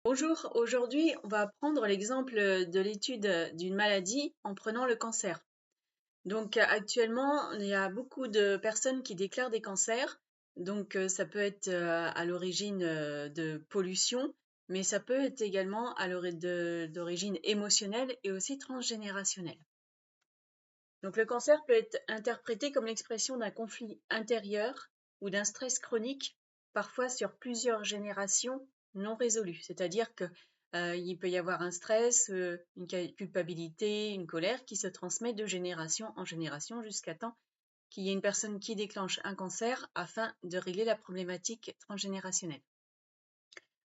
Bonjour, aujourd'hui on va prendre l'exemple de l'étude d'une maladie en prenant le cancer. Donc actuellement il y a beaucoup de personnes qui déclarent des cancers, donc ça peut être à l'origine de pollution, mais ça peut être également d'origine émotionnelle et aussi transgénérationnelle. Donc le cancer peut être interprété comme l'expression d'un conflit intérieur ou d'un stress chronique, parfois sur plusieurs générations non résolu. C'est-à-dire que il peut y avoir un stress, une culpabilité, une colère qui se transmet de génération en génération jusqu'à temps qu'il y ait une personne qui déclenche un cancer afin de régler la problématique transgénérationnelle.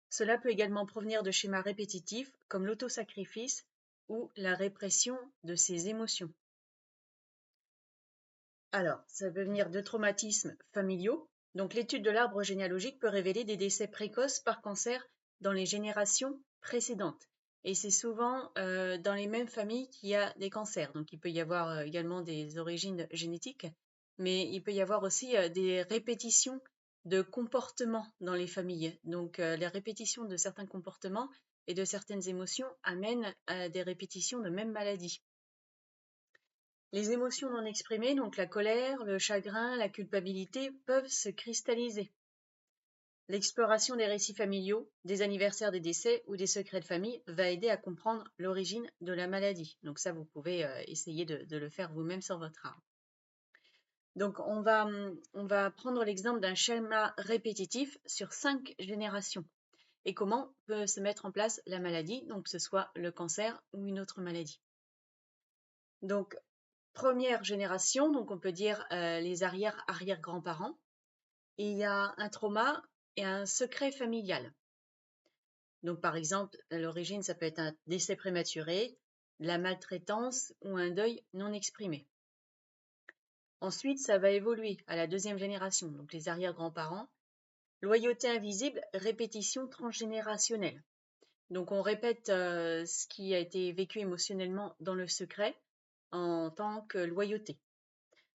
Cela peut également provenir de schémas répétitifs comme l'autosacrifice ou la répression de ses émotions. Alors, ça peut venir de traumatismes familiaux. Donc, l'étude de l'arbre généalogique peut révéler des décès précoces par cancer dans les générations précédentes. Et c'est souvent dans les mêmes familles qu'il y a des cancers. Donc, il peut y avoir également des origines génétiques, mais il peut y avoir aussi des répétitions de comportements dans les familles. Donc, les répétitions de certains comportements et de certaines émotions amènent à des répétitions de mêmes maladies. Les émotions non exprimées, donc la colère, le chagrin, la culpabilité, peuvent se cristalliser. L'exploration des récits familiaux, des anniversaires des décès ou des secrets de famille va aider à comprendre l'origine de la maladie. Donc ça, vous pouvez essayer de le faire vous-même sur votre arbre. Donc on va prendre l'exemple d'un schéma répétitif sur 5 générations et comment peut se mettre en place la maladie, donc que ce soit le cancer ou une autre maladie. Donc première génération, donc on peut dire les arrière-grands-parents, il y a un trauma et un secret familial. Donc par exemple, à l'origine, ça peut être un décès prématuré, la maltraitance ou un deuil non exprimé. Ensuite, ça va évoluer à la deuxième génération, donc les arrière-grands-parents. Loyauté invisible, répétition transgénérationnelle. Donc on répète ce qui a été vécu émotionnellement dans le secret en tant que loyauté.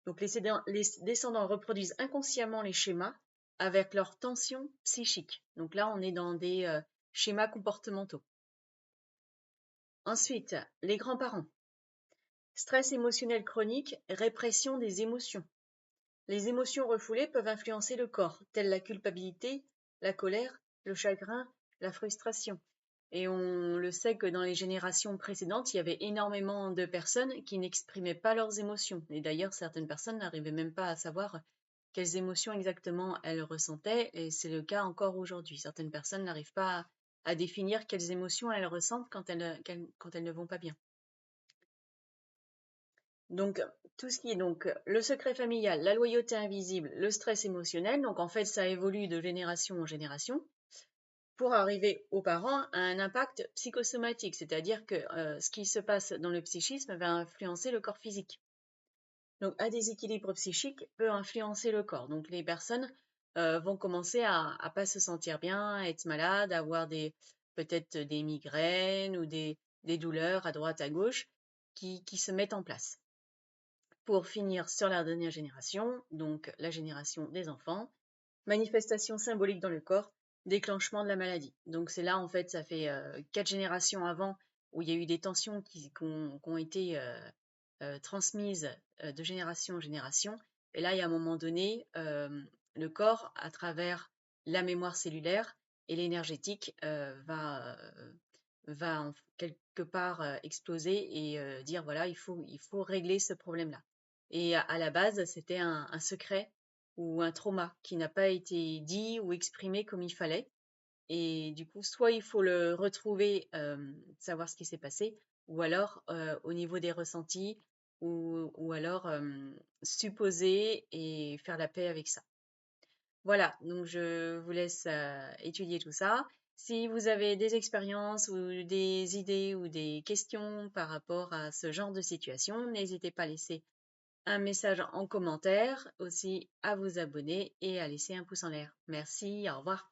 Donc les descendants reproduisent inconsciemment les schémas avec leur tension psychique. Donc là, on est dans des schémas comportementaux. Ensuite, les grands-parents. Stress émotionnel chronique, répression des émotions. Les émotions refoulées peuvent influencer le corps, telles la culpabilité, la colère, le chagrin, la frustration. Et on le sait que dans les générations précédentes, il y avait énormément de personnes qui n'exprimaient pas leurs émotions. Et d'ailleurs, certaines personnes n'arrivaient même pas à savoir quelles émotions exactement elles ressentaient. Et c'est le cas encore aujourd'hui. Certaines personnes n'arrivent pas à définir quelles émotions elles ressentent quand elles ne vont pas bien. Donc, tout ce qui est donc le secret familial, la loyauté invisible, le stress émotionnel, donc en fait, ça évolue de génération en génération pour arriver aux parents à un impact psychosomatique, c'est-à-dire que ce qui se passe dans le psychisme va influencer le corps physique. Donc, un déséquilibre psychique peut influencer le corps. Donc, les personnes vont commencer à pas se sentir bien, à être malades, à avoir peut-être des migraines ou des douleurs à droite, à gauche qui se mettent en place. Pour finir sur la dernière génération, donc la génération des enfants, manifestation symbolique dans le corps, déclenchement de la maladie. Donc c'est là, en fait, ça fait 4 générations avant où il y a eu des tensions qui ont été transmises de génération en génération. Et là, il y a un moment donné, le corps, à travers la mémoire cellulaire et l'énergétique, va en quelque part exploser et dire voilà, il faut régler ce problème-là. Et à la base, c'était un secret ou un trauma qui n'a pas été dit ou exprimé comme il fallait. Et du coup, soit il faut le retrouver, savoir ce qui s'est passé, ou alors au niveau des ressentis, ou alors supposer et faire la paix avec ça. Voilà, donc je vous laisse étudier tout ça. Si vous avez des expériences ou des idées ou des questions par rapport à ce genre de situation, n'hésitez pas à laisser un message en commentaire, aussi à vous abonner et à laisser un pouce en l'air. Merci, au revoir.